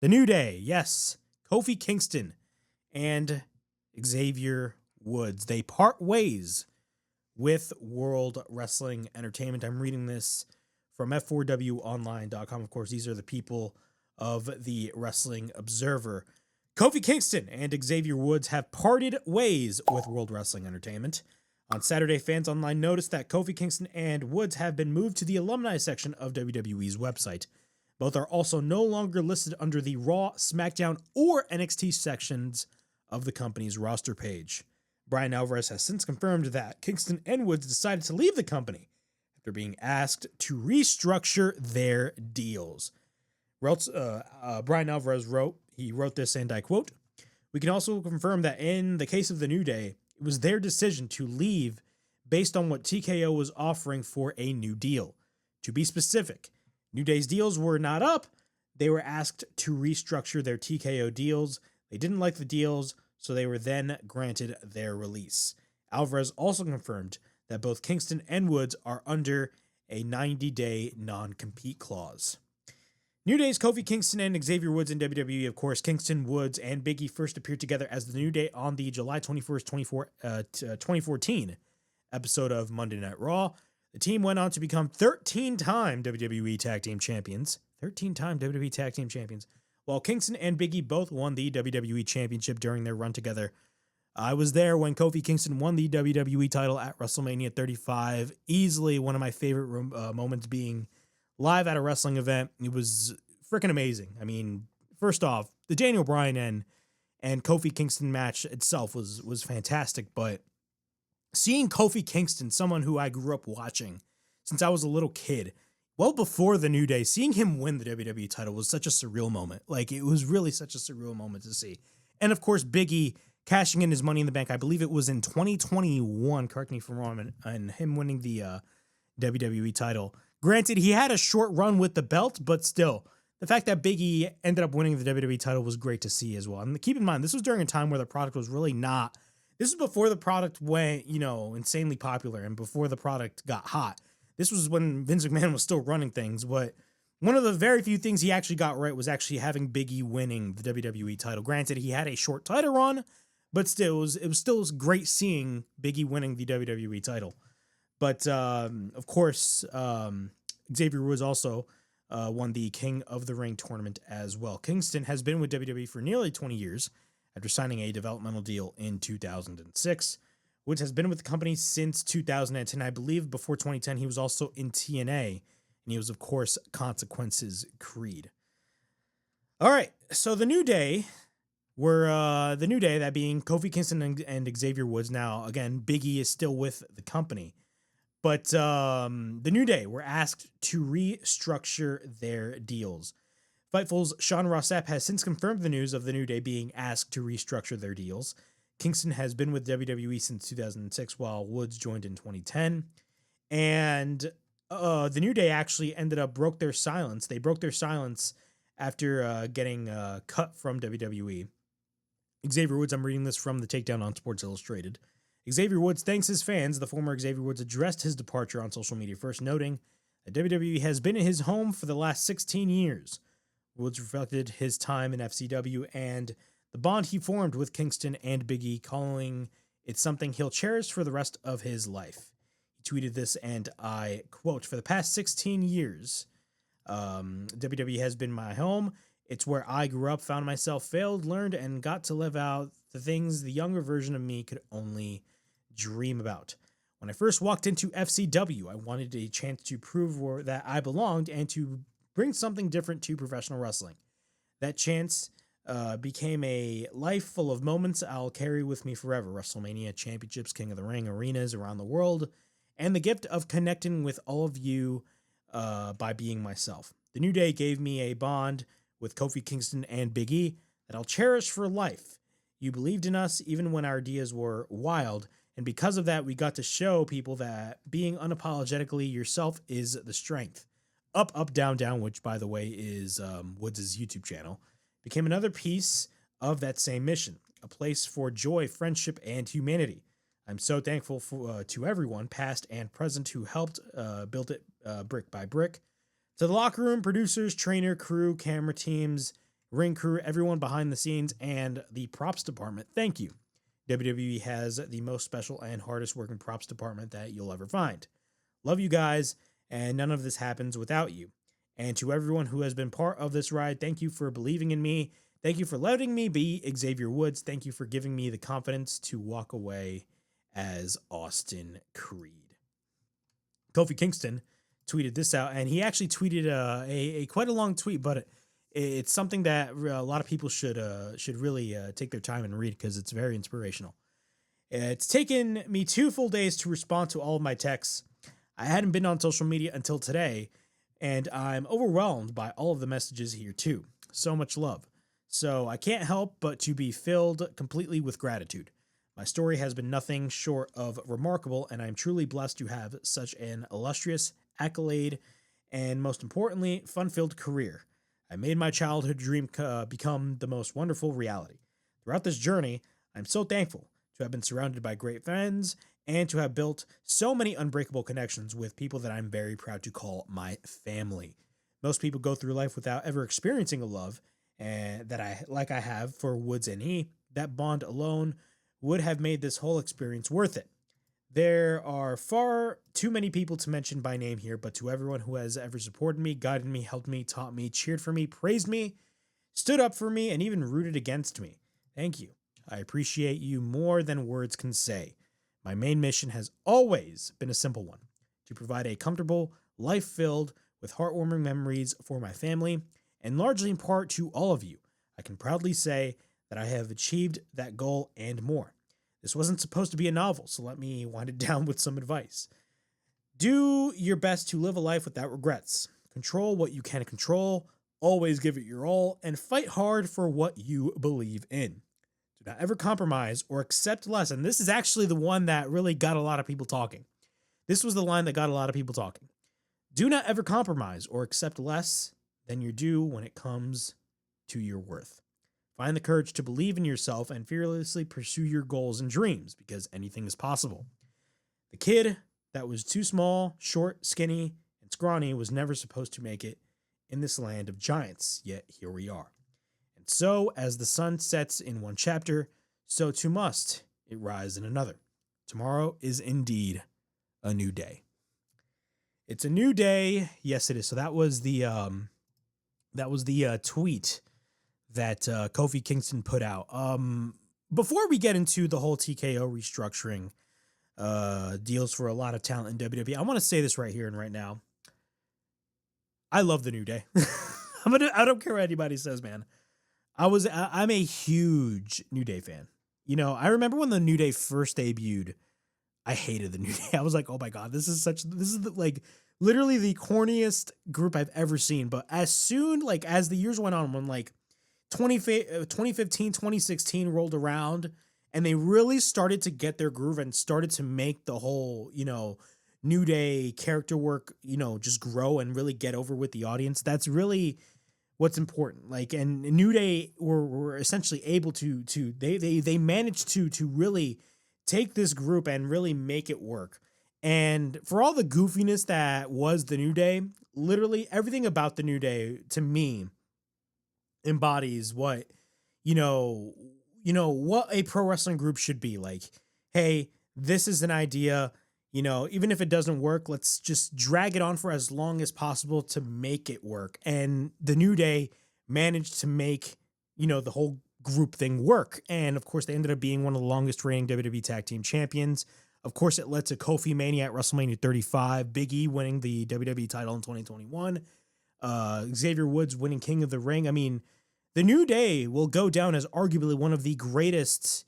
The New Day, yes, Kofi Kingston and Xavier Woods. They part ways with World Wrestling Entertainment. I'm reading this from F4WOnline.com. Of course, these are the people of the Wrestling Observer. Kofi Kingston and Xavier Woods have parted ways with World Wrestling Entertainment. On Saturday, fans online noticed that Kofi Kingston and Woods have been moved to the alumni section of WWE's website. Both are also no longer listed under the Raw, SmackDown, or NXT sections of the company's roster page. Brian Alvarez has since confirmed that Kingston and Woods decided to leave the company after being asked to restructure their deals. Brian Alvarez wrote this, and I quote, "We can also confirm that in the case of the New Day, it was their decision to leave based on what TKO was offering for a new deal. To be specific, New Day's deals were not up. They were asked to restructure their TKO deals. They didn't like the deals, so they were then granted their release." Alvarez also confirmed that both Kingston and Woods are under a 90-day non-compete clause. New Day's Kofi Kingston and Xavier Woods in WWE. Of course, Kingston, Woods, and Big E first appeared together as the New Day on the July 21st, 2014 episode of Monday Night Raw. The team went on to become 13-time WWE Tag Team Champions. 13-time WWE Tag Team Champions. While Kingston and Big E both won the WWE Championship during their run together. I was there when Kofi Kingston won the WWE title at WrestleMania 35. Easily one of my favorite moments being live at a wrestling event. It was freaking amazing. I mean, first off, the Daniel Bryan and Kofi Kingston match itself was fantastic, but seeing Kofi Kingston, someone who I grew up watching since I was a little kid, well before the New Day, seeing him win the WWE title was such a surreal moment. Like, it was really such a surreal moment to see. And of course, Big E cashing in his Money in the Bank. I believe it was in 2021, correct me if I'm wrong, and him winning the WWE title. Granted, he had a short run with the belt, but still, the fact that Big E ended up winning the WWE title was great to see as well. And keep in mind, this was during a time where the product was really not. This was before the product went, insanely popular and before the product got hot. This was when Vince McMahon was still running things, but one of the very few things he actually got right was actually having Big E winning the WWE title. Granted, he had a short title run, but still, it was still great seeing Big E winning the WWE title. But, of course, Xavier Woods also won the King of the Ring tournament as well. Kingston has been with WWE for nearly 20 years after signing a developmental deal in 2006. Woods has been with the company since 2010. I believe before 2010, he was also in TNA, and he was, of course, Consequences Creed. All right, so the New Day were the New Day, that being Kofi Kingston and Xavier Woods. Now, again, Big E is still with the company. But the New Day were asked to restructure their deals. Fightful's Sean Rossap has since confirmed the news of the New Day being asked to restructure their deals. Kingston has been with WWE since 2006, while Woods joined in 2010. And the New Day actually broke their silence. They broke their silence after getting cut from WWE. Xavier Woods, I'm reading this from the takedown on Sports Illustrated. Xavier Woods thanks his fans. The former Xavier Woods addressed his departure on social media, first noting that WWE has been his home for the last 16 years. Woods reflected his time in FCW and the bond he formed with Kingston and Big E, calling it something he'll cherish for the rest of his life. He tweeted this, and I quote, "For the past 16 years, WWE has been my home. It's where I grew up, found myself, failed, learned, and got to live out the things the younger version of me could only dream about. When I first walked into FCW, I wanted a chance to prove that I belonged and to bring something different to professional wrestling. That chance became a life full of moments I'll carry with me forever. WrestleMania, championships, King of the Ring, arenas around the world, and the gift of connecting with all of you by being myself. The New Day gave me a bond with Kofi Kingston and Big E that I'll cherish for life. You believed in us even when our ideas were wild, and because of that, we got to show people that being unapologetically yourself is the strength. Up, Up, Down, Down, which, by the way, is Woods' YouTube channel, became another piece of that same mission, a place for joy, friendship, and humanity. I'm so thankful to everyone, past and present, who helped build it brick by brick. To the locker room, producers, trainer, crew, camera teams, ring crew, everyone behind the scenes, and the props department. Thank you. WWE has the most special and hardest working props department that you'll ever find. Love you guys, and none of this happens without you. And to everyone who has been part of this ride, thank you for believing in me. Thank you for letting me be Xavier Woods. Thank you for giving me the confidence to walk away as Austin Creed. Kofi Kingston tweeted this out, and he actually tweeted a quite a long tweet, but it's something that a lot of people should really take their time and read because it's very inspirational. It's taken me 2 full days to respond to all of my texts. I hadn't been on social media until today, and I'm overwhelmed by all of the messages here too. So much love. So I can't help but to be filled completely with gratitude. My story has been nothing short of remarkable, and I'm truly blessed to have such an illustrious, accolade, and most importantly, fun-filled career. I made my childhood dream become the most wonderful reality. Throughout this journey, I'm so thankful to have been surrounded by great friends and to have built so many unbreakable connections with people that I'm very proud to call my family. Most people go through life without ever experiencing a love and that I have for Woods and E. That bond alone would have made this whole experience worth it. There are far too many people to mention by name here, but to everyone who has ever supported me, guided me, helped me, taught me, cheered for me, praised me, stood up for me, and even rooted against me, thank you. I appreciate you more than words can say. My main mission has always been a simple one: to provide a comfortable life filled with heartwarming memories for my family, and largely in part to all of you. I can proudly say that I have achieved that goal and more. This wasn't supposed to be a novel, so let me wind it down with some advice. Do your best to live a life without regrets. Control what you can control, always give it your all, and fight hard for what you believe in. Do not ever compromise or accept less. And this is actually the one that really got a lot of people talking. This was the line that got a lot of people talking. Do not ever compromise or accept less than you're due when it comes to your worth. Find the courage to believe in yourself and fearlessly pursue your goals and dreams, because anything is possible. The kid that was too small, short, skinny, and scrawny was never supposed to make it in this land of giants, yet here we are. And so, as the sun sets in one chapter, so too must it rise in another. Tomorrow is indeed a new day. It's a new day. Yes, it is. So that was the tweet that Kofi Kingston put out. Before we get into the whole TKO restructuring deals for a lot of talent in WWE, I want to say this right here and right now. I love the New Day. I don't care what anybody says, man. I'm a huge New Day fan. You know, I remember when the New Day first debuted, I hated the New Day. I was like, oh my God, this is like literally the corniest group I've ever seen. But as the years went on, when like 2015, 2016 rolled around and they really started to get their groove and started to make the whole, New Day character work, just grow and really get over with the audience. That's really what's important. Like, and New Day were essentially able to they managed to really take this group and really make it work. And for all the goofiness that was the New Day, literally everything about the New Day to me embodies what what a pro wrestling group should be. Like, hey, this is an idea, even if it doesn't work, let's just drag it on for as long as possible to make it work. And the New Day managed to make the whole group thing work. And of course, they ended up being one of the longest reigning WWE Tag Team Champions. Of course, it led to Kofi Mania at WrestleMania 35, Big E winning the WWE title in 2021, Xavier Woods winning King of the Ring. I mean, the New Day will go down as arguably one of the greatest,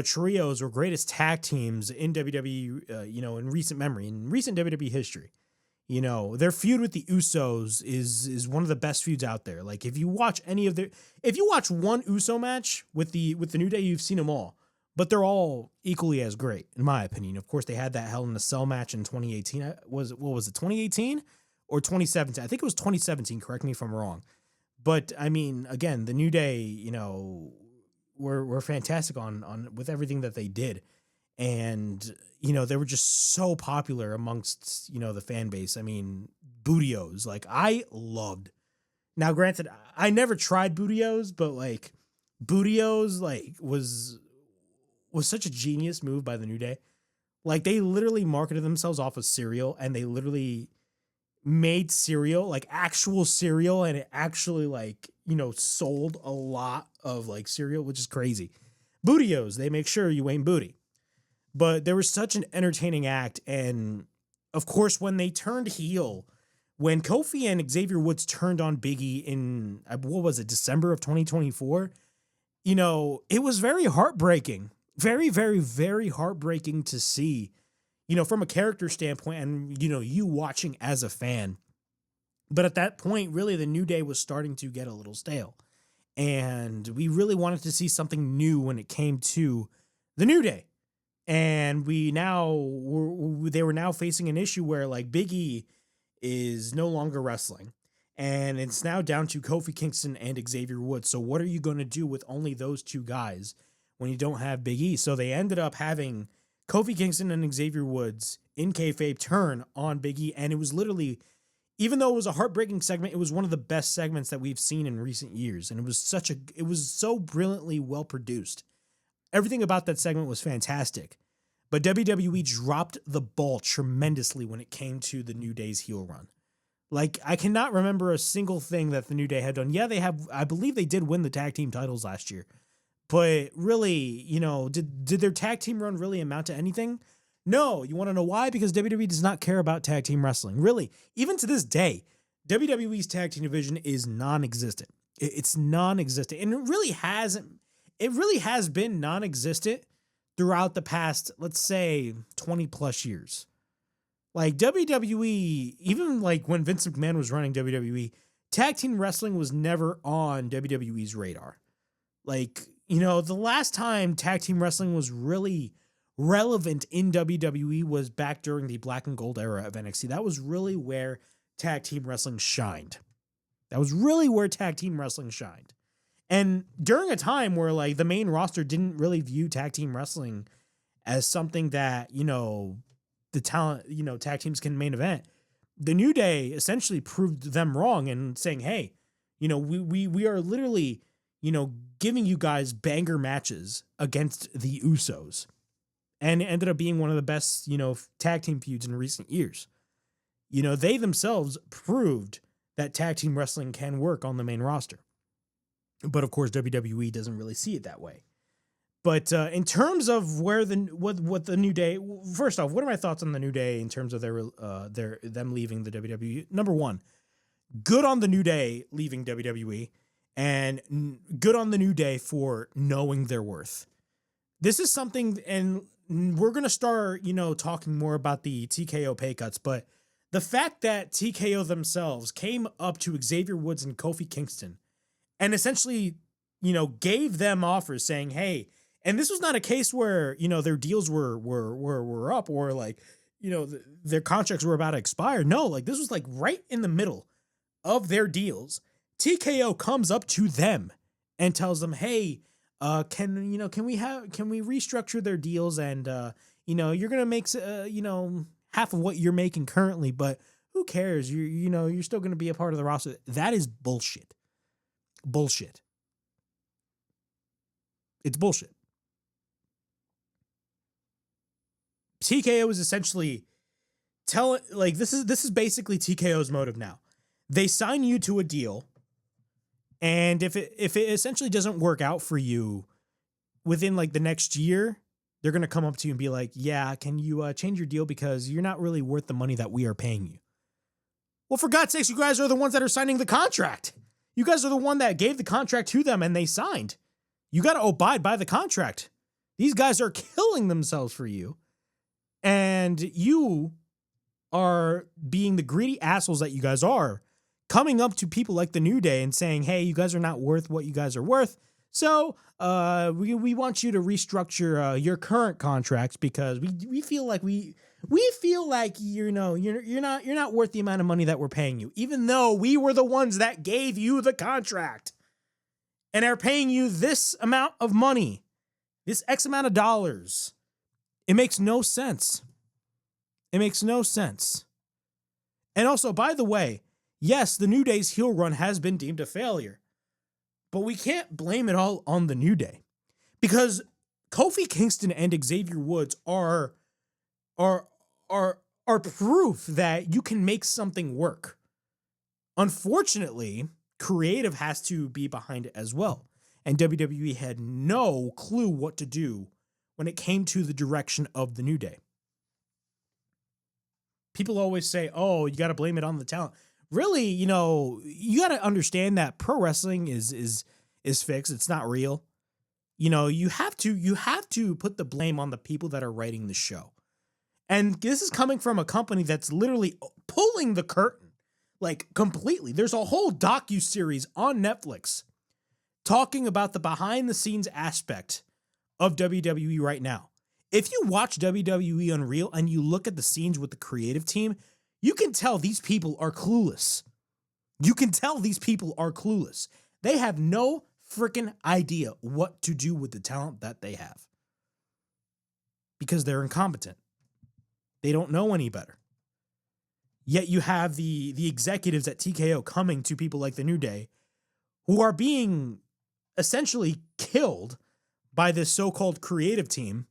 trios or greatest tag teams in WWE, in recent memory, in recent WWE history. Their feud with the Usos is one of the best feuds out there. Like, if you watch one Uso match with the New Day, you've seen them all. But they're all equally as great, in my opinion. Of course, they had that Hell in a Cell match in 2018. What was it, 2018 or 2017? I think it was 2017. Correct me if I'm wrong. But I mean, again, the New Day, were fantastic on with everything that they did, and they were just so popular amongst the fan base. I mean, Bootios, like I loved Now, granted, I never tried Bootios, but like Bootios like was such a genius move by the New Day. Like they literally marketed themselves off of cereal, and they literally made cereal, like actual cereal, and it actually like, sold a lot of like cereal, which is crazy. Bootios, they make sure you ain't booty. But there was such an entertaining act, and of course when they turned heel, when Kofi and Xavier Woods turned on Big E in what was it, December of 2024, it was very heartbreaking. Very, very, very heartbreaking to see, from a character standpoint and, you watching as a fan. But at that point, really, the New Day was starting to get a little stale. And we really wanted to see something new when it came to the New Day. And they were now facing an issue where, like, Big E is no longer wrestling. And it's now down to Kofi Kingston and Xavier Woods. So what are you going to do with only those two guys when you don't have Big E? So they ended up having Kofi Kingston and Xavier Woods in kayfabe turn on Big E. And it was literally, even though it was a heartbreaking segment, it was one of the best segments that we've seen in recent years. And it was so brilliantly well produced. Everything about that segment was fantastic. But WWE dropped the ball tremendously when it came to the New Day's heel run. Like, I cannot remember a single thing that the New Day had done. Yeah, I believe they did win the tag team titles last year. But really, did their tag team run really amount to anything? No. You want to know why? Because WWE does not care about tag team wrestling. Really, even to this day, WWE's tag team division is non-existent. It's non-existent. And it really has been non-existent throughout the past, let's say, 20 plus years. Like WWE, even like when Vince McMahon was running WWE, tag team wrestling was never on WWE's radar. Like, the last time tag team wrestling was really relevant in WWE was back during the black and gold era of NXT. That was really where tag team wrestling shined. And during a time where like the main roster didn't really view tag team wrestling as something that, the talent, tag teams can main event, the New Day essentially proved them wrong and saying, hey, we are literally, giving you guys banger matches against the Usos. And it ended up being one of the best, tag team feuds in recent years. They themselves proved that tag team wrestling can work on the main roster. But of course, WWE doesn't really see it that way. But in terms of where what the New Day, first off, what are my thoughts on the New Day in terms of them leaving the WWE? Number one, good on the New Day leaving WWE, and good on the New Day for knowing their worth. This is something, and we're gonna start, talking more about the TKO pay cuts, but the fact that TKO themselves came up to Xavier Woods and Kofi Kingston, and essentially, gave them offers saying, hey. And this was not a case where, their deals were up or like, their contracts were about to expire. No, like this was like right in the middle of their deals. TKO comes up to them and tells them, hey, can we restructure their deals and, you're going to make, half of what you're making currently, but who cares? You're still going to be a part of the roster. That is bullshit. Bullshit. It's bullshit. TKO is essentially this is basically TKO's motive now. They sign you to a deal, and if it essentially doesn't work out for you within like the next year, they're gonna come up to you and be like, "Yeah, can you change your deal because you're not really worth the money that we are paying you." Well, for God's sakes, you guys are the ones that are signing the contract. You guys are the one that gave the contract to them and they signed. You got to abide by the contract. These guys are killing themselves for you. And you are being the greedy assholes that you guys are, coming up to people like the New Day and saying, hey, you guys are not worth what you guys are worth. So we want you to restructure your current contracts because we feel like you're not worth the amount of money that we're paying you, even though we were the ones that gave you the contract and are paying you this amount of money, this X amount of dollars. It makes no sense. It makes no sense. And also, by the way, Yes, the New Day's heel run has been deemed a failure, but we can't blame it all on the New Day because Kofi Kingston and Xavier Woods are are are proof that you can make something work. Unfortunately, creative has to be behind it as well. And WWE had no clue what to do when it came to the direction of the New Day. People always say, "Oh, you got to blame it on the talent." Really, you got to understand that pro wrestling is fixed. It's not real. You have to put the blame on the people that are writing the show. And this is coming from a company that's literally pulling the curtain, like completely. There's a whole docu-series on Netflix talking about the behind-the-scenes aspect of WWE right now. If you watch WWE Unreal and you look at the scenes with the creative team, you can tell these people are clueless. They have no freaking idea what to do with the talent that they have because they're incompetent. They don't know any better. Yet you have the executives at TKO coming to people like the New Day who are being essentially killed by this so-called creative team.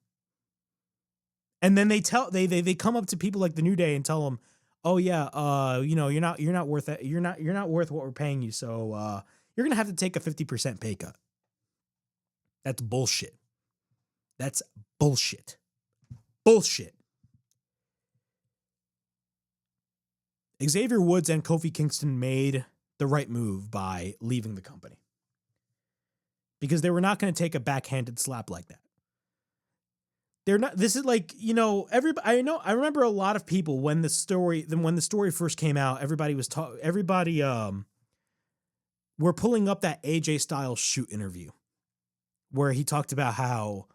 And then they come up to people like the New Day and tell them, "Oh yeah, you're not worth it. You're not worth what we're paying you. So you're going to have to take a 50% pay cut." That's bullshit. That's bullshit. Bullshit. Xavier Woods and Kofi Kingston made the right move by leaving the company because they were not going to take a backhanded slap like that. They're not. This is like, everybody. I remember a lot of people when the story first came out. Everybody was were pulling up that AJ Styles shoot interview where he talked about how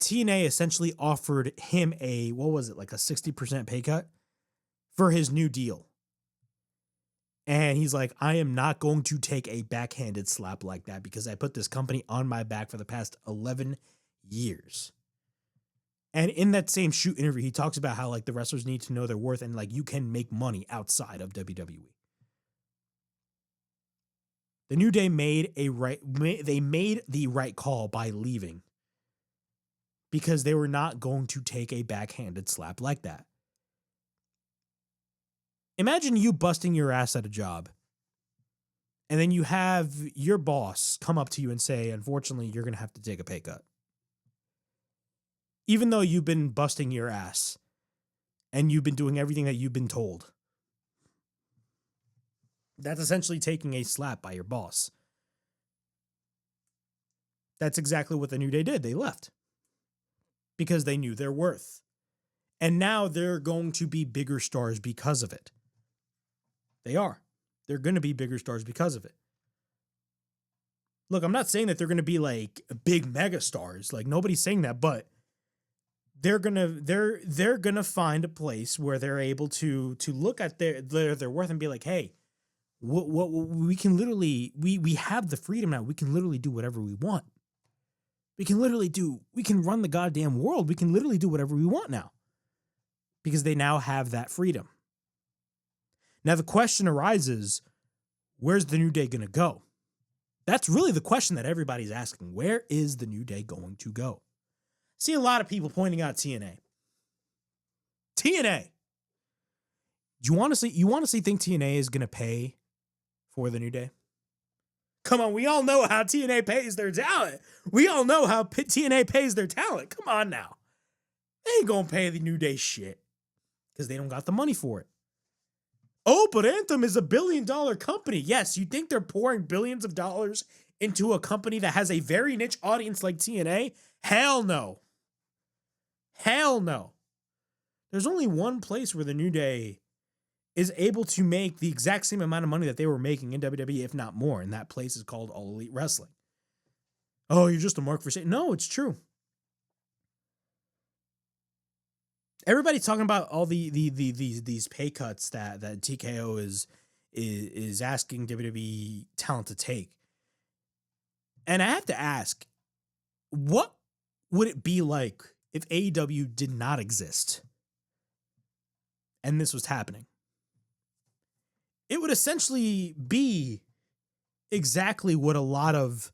TNA essentially offered him a 60% pay cut for his new deal. And he's like, "I am not going to take a backhanded slap like that because I put this company on my back for the past 11 years. And in that same shoot interview, he talks about how like the wrestlers need to know their worth and like you can make money outside of WWE. The New Day made the right call by leaving because they were not going to take a backhanded slap like that. Imagine you busting your ass at a job and then you have your boss come up to you and say, "Unfortunately, you're going to have to take a pay cut." Even though you've been busting your ass and you've been doing everything that you've been told. That's essentially taking a slap by your boss. That's exactly what the New Day did. They left because they knew their worth. And now they're going to be bigger stars because of it. They are. They're going to be bigger stars because of it. Look, I'm not saying that they're going to be like big mega stars. Like nobody's saying that, but they're gonna find a place where they're able to look at their worth and be like, "Hey, what we can literally we have the freedom now. We can literally do whatever we want. We can run the goddamn world. We can literally do whatever we want now because they now have that freedom." Now the question arises, where's the New Day going to go? That's really the question that everybody's asking. Where is the New Day going to go? See a lot of people pointing out TNA. TNA. Do you honestly think TNA is going to pay for the New Day? Come on, we all know how TNA pays their talent. We all know how TNA pays their talent. Come on now. They ain't going to pay the New Day shit because they don't got the money for it. Oh, but Anthem is a $1 billion company. Yes, you think they're pouring billions of dollars into a company that has a very niche audience like TNA? Hell no. Hell no. There's only one place where the New Day is able to make the exact same amount of money that they were making in WWE, if not more, and that place is called All Elite Wrestling. Oh, you're just a mark for Satan. No, it's true. Everybody's talking about all these pay cuts that TKO is asking WWE talent to take. And I have to ask, what would it be like if AEW did not exist and this was happening? it would essentially be exactly what a lot of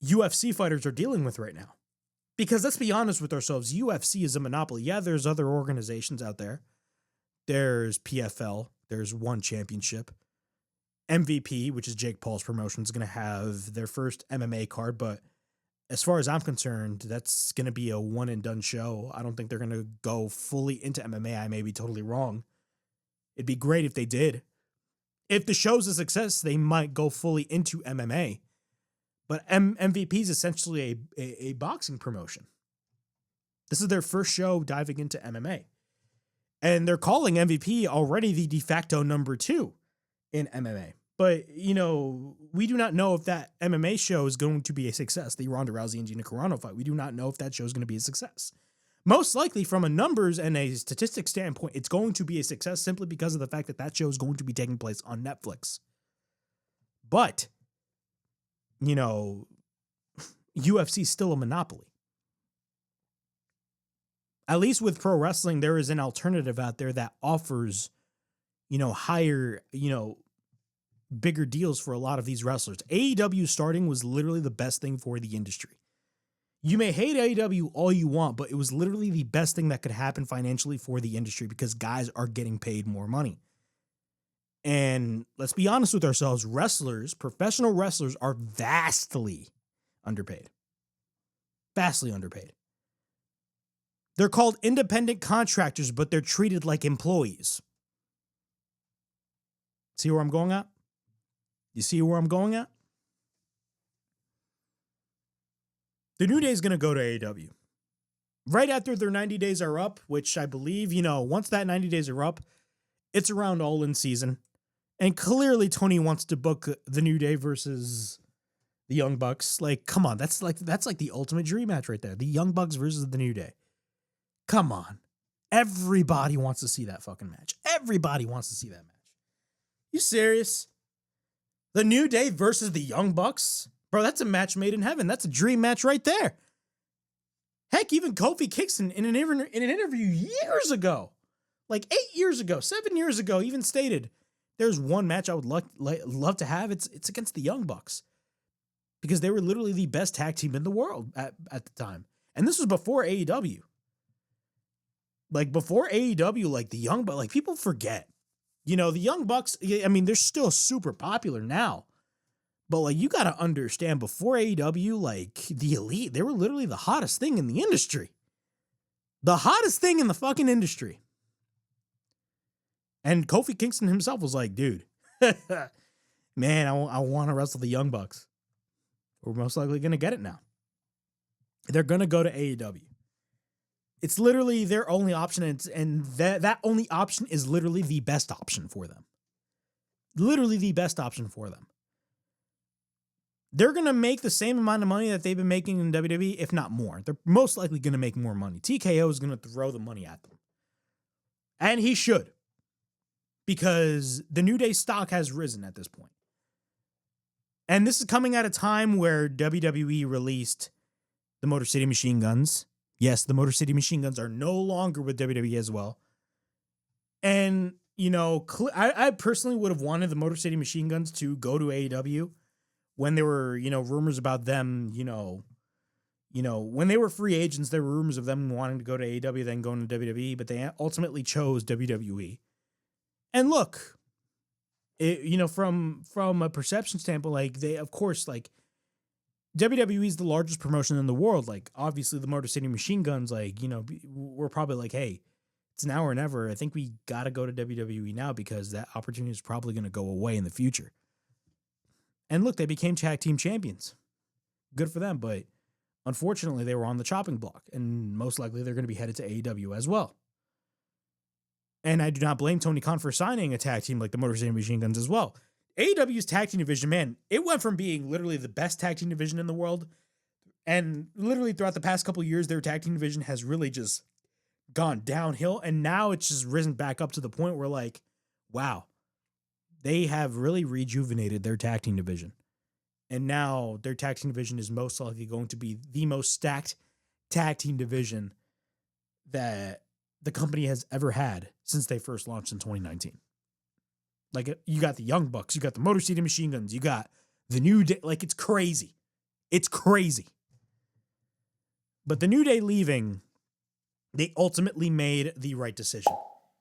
UFC fighters are dealing with right now. Because let's be honest with ourselves, UFC is a monopoly. Yeah, there's other organizations out there. There's PFL, there's One Championship. MVP, which is Jake Paul's promotion, is going to have their first MMA card, but as far as I'm concerned, that's going to be a one and done show. I don't think they're going to go fully into MMA. I may be totally wrong. It'd be great if they did. If the show's a success, they might go fully into MMA. But MVP is essentially a boxing promotion. This is their first show diving into MMA. And they're calling MVP already the de facto number 2 in MMA. But, you know, we do not know if that MMA show is going to be a success. The Ronda Rousey and Gina Carano fight. We do not know if that show is going to be a success. Most likely, from a numbers and a statistics standpoint, it's going to be a success simply because of the fact that that show is going to be taking place on Netflix. But, you know, UFC is still a monopoly. At least with pro wrestling, there is an alternative out there that offers, you know, higher, you know, bigger deals for a lot of these wrestlers. AEW starting was literally the best thing for the industry. You may hate AEW all you want, but it was literally the best thing that could happen financially for the industry because guys are getting paid more money. And let's be honest with ourselves, wrestlers, professional wrestlers are vastly underpaid. Vastly underpaid. They're called independent contractors, but they're treated like employees. See where I'm going at? You see where I'm going at? The New Day is going to go to AEW. Right after their 90 days are up, which I believe, you know, once that 90 days are up, it's around All-In season. And clearly Tony wants to book the New Day versus the Young Bucks. Like, come on, that's like the ultimate dream match right there. The Young Bucks versus the New Day. Come on. Everybody wants to see that fucking match. Everybody wants to see that match. You serious? The New Day versus the Young Bucks? Bro, that's a match made in heaven. That's a dream match right there. Heck, even Kofi Kingston in an interview years ago, like 8 years ago, 7 years ago, even stated, there's one match I would love to have. It's against the Young Bucks. Because they were literally the best tag team in the world at the time. And this was before AEW. Like, before AEW, like, the Young Bucks, like, people forget. You know, the Young Bucks, I mean, they're still super popular now. But, like, you got to understand, before AEW, like, the Elite, they were literally the hottest thing in the industry. The hottest thing in the fucking industry. And Kofi Kingston himself was like, dude, man, I want to wrestle the Young Bucks. We're most likely going to get it now. They're going to go to AEW. It's literally their only option, and that only option is literally the best option for them. Literally the best option for them. They're going to make the same amount of money that they've been making in WWE, if not more. They're most likely going to make more money. TKO is going to throw the money at them. And he should. Because the New Day stock has risen at this point. And this is coming at a time where WWE released the Motor City Machine Guns. Yes, the Motor City Machine Guns are no longer with WWE as well. And, you know, I personally would have wanted the Motor City Machine Guns to go to AEW when there were, you know, rumors about them, you know, when they were free agents, there were rumors of them wanting to go to AEW, then going to WWE, but they ultimately chose WWE. And look, you know, from a perception standpoint, like, they, of course, like, WWE is the largest promotion in the world. Like, obviously, the Motor City Machine Guns, like, you know, we're probably like, hey, it's now or never. I think we got to go to WWE now because that opportunity is probably going to go away in the future. And look, they became tag team champions. Good for them, but unfortunately, they were on the chopping block, and most likely they're going to be headed to AEW as well. And I do not blame Tony Khan for signing a tag team like the Motor City Machine Guns as well. AEW's tag team division, man, it went from being literally the best tag team division in the world, and literally throughout the past couple of years, their tag team division has really just gone downhill, and now it's just risen back up to the point where, like, wow, they have really rejuvenated their tag team division. And now their tag team division is most likely going to be the most stacked tag team division that the company has ever had since they first launched in 2019. Like, you got the Young Bucks, you got the Motor City Machine Guns, you got the New Day. Like, it's crazy. It's crazy. But the New Day leaving, they ultimately made the right decision.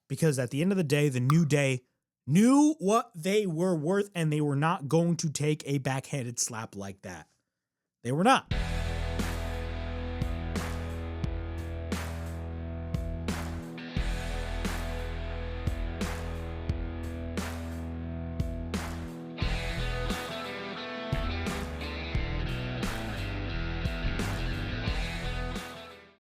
Because at the end of the day, the New Day knew what they were worth, and they were not going to take a backhanded slap like that. They were not.